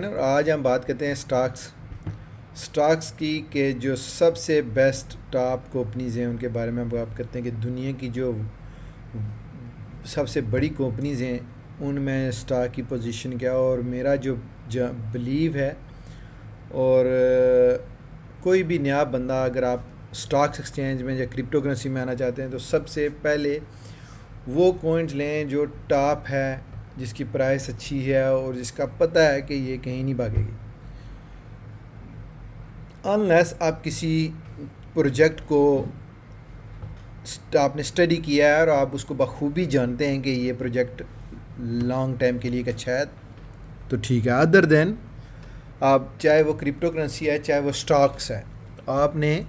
اور آج ہم بات کرتے ہیں سٹاکس کی کہ جو سب سے بیسٹ ٹاپ کمپنیز ہیں ان کے بارے میں ہم بات کرتے ہیں کہ دنیا کی جو سب سے بڑی کمپنیز ہیں ان میں سٹاک کی پوزیشن کیا، اور میرا جو بلیو ہے، اور کوئی بھی نیا بندہ اگر آپ سٹاکس ایکسچینج میں یا کرپٹو کرنسی میں آنا چاہتے ہیں تو سب سے پہلے وہ کوئنز لیں جو ٹاپ ہے، جس کی پرائس اچھی ہے اور جس کا پتہ ہے کہ یہ کہیں نہیں بھاگے گی. انلیس آپ کسی پروجیکٹ کو آپ نے اسٹڈی کیا ہے اور آپ اس کو بخوبی جانتے ہیں کہ یہ پروجیکٹ لانگ ٹائم کے لیے ایک اچھا ہے، تو ٹھیک ہے. ادر دین آپ چاہے وہ کرپٹو کرنسی ہے چاہے وہ سٹاکس ہے، آپ نے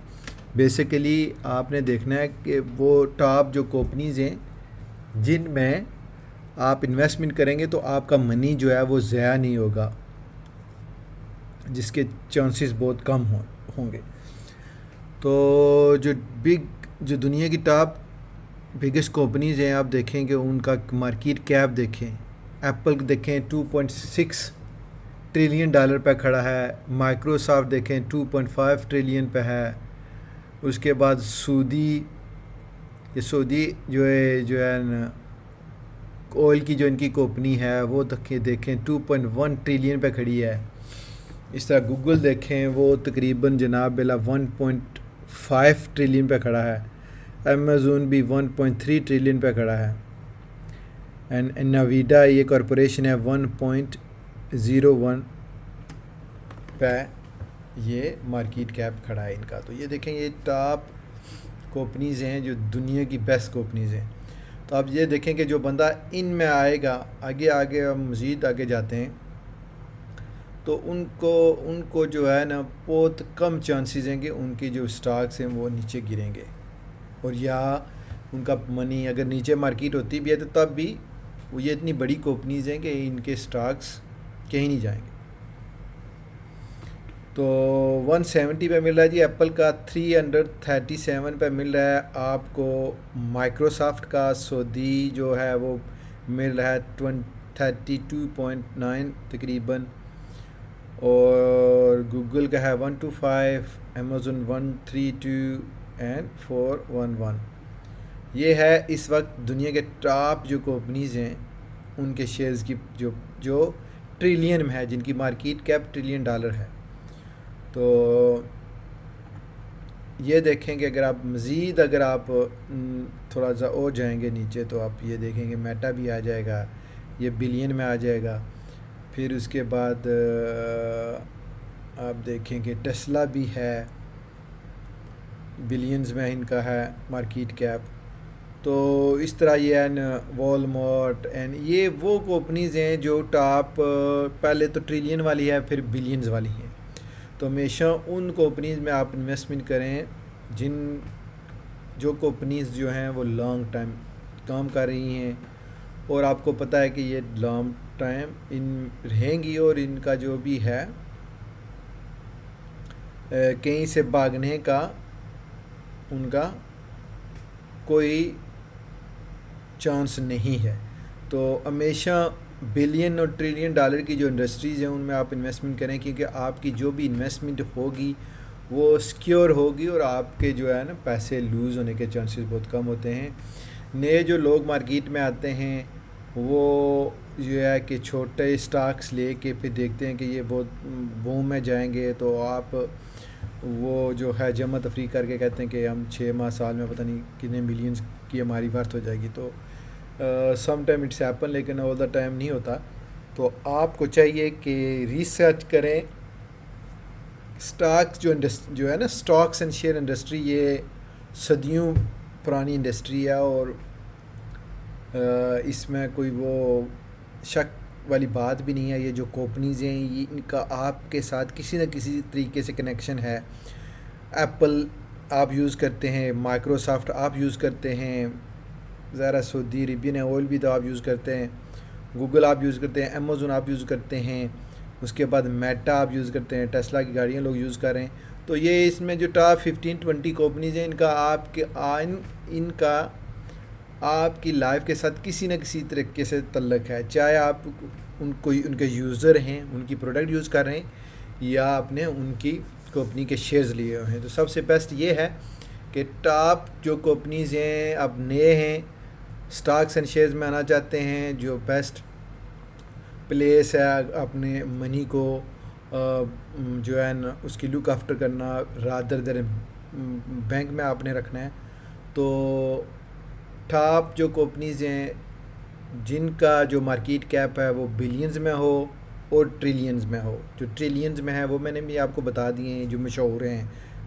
بیسیکلی آپ نے دیکھنا ہے کہ وہ ٹاپ جو کمپنیز ہیں جن میں آپ انویسٹمنٹ کریں گے تو آپ کا منی جو ہے وہ ضائع نہیں ہوگا، جس کے چانسز بہت کم ہوں گے. تو جو دنیا کی ٹاپ بگیسٹ کمپنیز ہیں، آپ دیکھیں کہ ان کا مارکیٹ کیپ دیکھیں. ایپل دیکھیں $2.6 ٹریلین پہ کھڑا ہے. مائکروسافٹ دیکھیں 2.5 ٹریلین پہ ہے. اس کے بعد سعودی جو ہے نا آئل کی جو ان کی کمپنی ہے وہ دیکھیں 2.1 ٹریلین پہ کھڑی ہے. اس طرح گوگل دیکھیں وہ تقریباً جناب بلا 1.5 ٹریلین پہ کھڑا ہے. امیزون بھی 1.3 ٹریلین پہ کھڑا ہے. اینڈ نویڈا یہ کارپوریشن ہے 1.01 پہ یہ مارکیٹ کیپ کھڑا ہے ان کا. تو یہ دیکھیں یہ ٹاپ کمپنیز ہیں جو دنیا کی بیسٹ کمپنیز ہیں. تو آپ یہ دیکھیں کہ جو بندہ ان میں آئے گا، آگے ہم مزید آگے جاتے ہیں تو ان کو جو ہے نا بہت کم چانسز ہیں کہ ان کی جو سٹاکس ہیں وہ نیچے گریں گے، اور یا ان کا منی اگر نیچے مارکیٹ ہوتی بھی ہے تو تب بھی وہ یہ اتنی بڑی کمپنیز ہیں کہ ان کے سٹاکس کہیں نہیں جائیں گے. تو 170 پہ مل رہا ہے جی ایپل کا. 337 پہ مل رہا ہے آپ کو مائکروسافٹ کا. سعودی جو ہے وہ مل رہا ہے 32.9 تقریباً. اور گوگل کا ہے 125. Amazon 132 and 411. یہ ہے اس وقت دنیا کے ٹاپ جو کمپنیز ہیں ان کے شیئرز کی جو ٹریلین میں ہے، جن کی مارکیٹ کیپ $1 ٹریلین ہے. تو یہ دیکھیں کہ اگر آپ تھوڑا سا اور جائیں گے نیچے تو آپ یہ دیکھیں گے میٹا بھی آ جائے گا، یہ بلین میں آ جائے گا. پھر اس کے بعد آپ دیکھیں کہ ٹیسلا بھی ہے، بلینز میں ان کا ہے مارکیٹ کیپ. تو اس طرح یہ ہے والمارٹ اینڈ یہ وہ کمپنیز ہیں جو ٹاپ پہلے تو ٹریلین والی ہے پھر بلینز والی ہیں. تو ہمیشہ ان کمپنیز میں آپ انویسٹمنٹ کریں جو کمپنیز جو ہیں وہ لانگ ٹائم کام کر رہی ہیں، اور آپ کو پتہ ہے کہ یہ لانگ ٹائم ان رہیں گی، اور ان کا جو بھی ہے کہیں سے بھاگنے کا ان کا کوئی چانس نہیں ہے. تو ہمیشہ بلین اور $1 ٹریلین کی جو انڈسٹریز ہیں ان میں آپ انویسٹمنٹ کریں، کیونکہ آپ کی جو بھی انویسٹمنٹ ہوگی وہ سیکیور ہوگی، اور آپ کے جو ہے نا پیسے لوز ہونے کے چانسز بہت کم ہوتے ہیں. نئے جو لوگ مارکیٹ میں آتے ہیں وہ جو ہے کہ چھوٹے سٹاکس لے کے پھر دیکھتے ہیں کہ یہ بہت بوم میں جائیں گے، تو آپ وہ جو ہے جمع تفریح کر کے کہتے ہیں کہ ہم 6 ماہ سال میں پتہ نہیں کتنے ملینز کی ہماری ورتھ ہو جائے گی. تو سم ٹائم اٹس ہیپن، لیکن آل دا ٹائم نہیں ہوتا. تو آپ کو چاہیے کہ ریسرچ کریں. سٹاکس جو ہے نا سٹاکس اینڈ شیئر انڈسٹری یہ صدیوں پرانی انڈسٹری ہے، اور اس میں کوئی وہ شک والی بات بھی نہیں ہے. یہ جو کمپنیز ہیں یہ ان کا آپ کے ساتھ کسی نہ کسی طریقے سے کنیکشن ہے. ایپل آپ یوز کرتے ہیں، مائکروسافٹ آپ یوز کرتے ہیں، ذرا سعودی عربین آئل بھی تو آپ یوز کرتے ہیں، گوگل آپ یوز کرتے ہیں، امیزون آپ یوز کرتے ہیں، اس کے بعد میٹا آپ یوز کرتے ہیں، ٹیسلا کی گاڑیاں لوگ یوز کر رہے ہیں. تو یہ اس میں جو ٹاپ 15-20 کمپنیز ہیں ان کا آپ کی لائف کے ساتھ کسی نہ کسی طریقے سے تعلق ہے. چاہے آپ ان کے یوزر ہیں، ان کی پروڈکٹ یوز کر رہے ہیں، یا آپ نے ان کی کمپنی کے شیئرز لیے ہوئے ہیں. تو سب سے بیسٹ یہ ہے کہ ٹاپ جو کمپنیز ہیں، اب نئے ہیں، سٹاکس اینڈ شیئرز میں آنا چاہتے ہیں، جو بیسٹ پلیس ہے اپنے منی کو جو ہے نا اس کی لک آفٹر کرنا، رادر دین بینک میں آپ نے رکھنا ہے. تو ٹاپ جو کمپنیز ہیں جن کا جو مارکیٹ کیپ ہے وہ بلینز میں ہو اور ٹریلینز میں ہو. جو ٹریلینز میں ہے وہ میں نے بھی آپ کو بتا دیے ہیں، جو مشہور ہیں،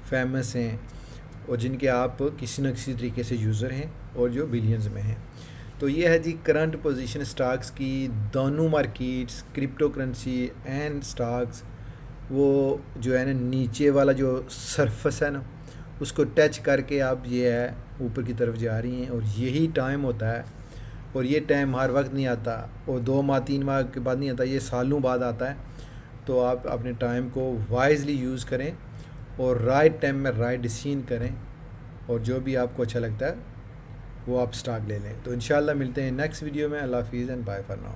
فیمس ہیں، اور جن کے آپ کسی نہ کسی طریقے سے یوزر ہیں، اور جو بلینز میں ہیں. تو یہ ہے جی کرنٹ پوزیشن سٹاکس کی. دونوں markets, crypto currency and Stokes, وہ جو ہے نا نیچے والا جو سرفس ہے نا اس کو ٹچ کر کے آپ یہ ہے اوپر کی طرف جا رہی ہیں. اور یہی ٹائم ہوتا ہے، اور یہ ٹائم ہر وقت نہیں آتا، اور 2 ماہ 3 ماہ کے بعد نہیں آتا، یہ سالوں بعد آتا ہے. تو آپ اپنے ٹائم کو وائزلی یوز کریں، اور رائٹ ٹائم میں رائٹ ڈیسیژن کریں، اور جو بھی آپ کو اچھا لگتا ہے وہ آپ سٹاک لے لیں. تو انشاءاللہ ملتے ہیں نیکسٹ ویڈیو میں. اللہ حافظ اینڈ بائے فار ناؤ.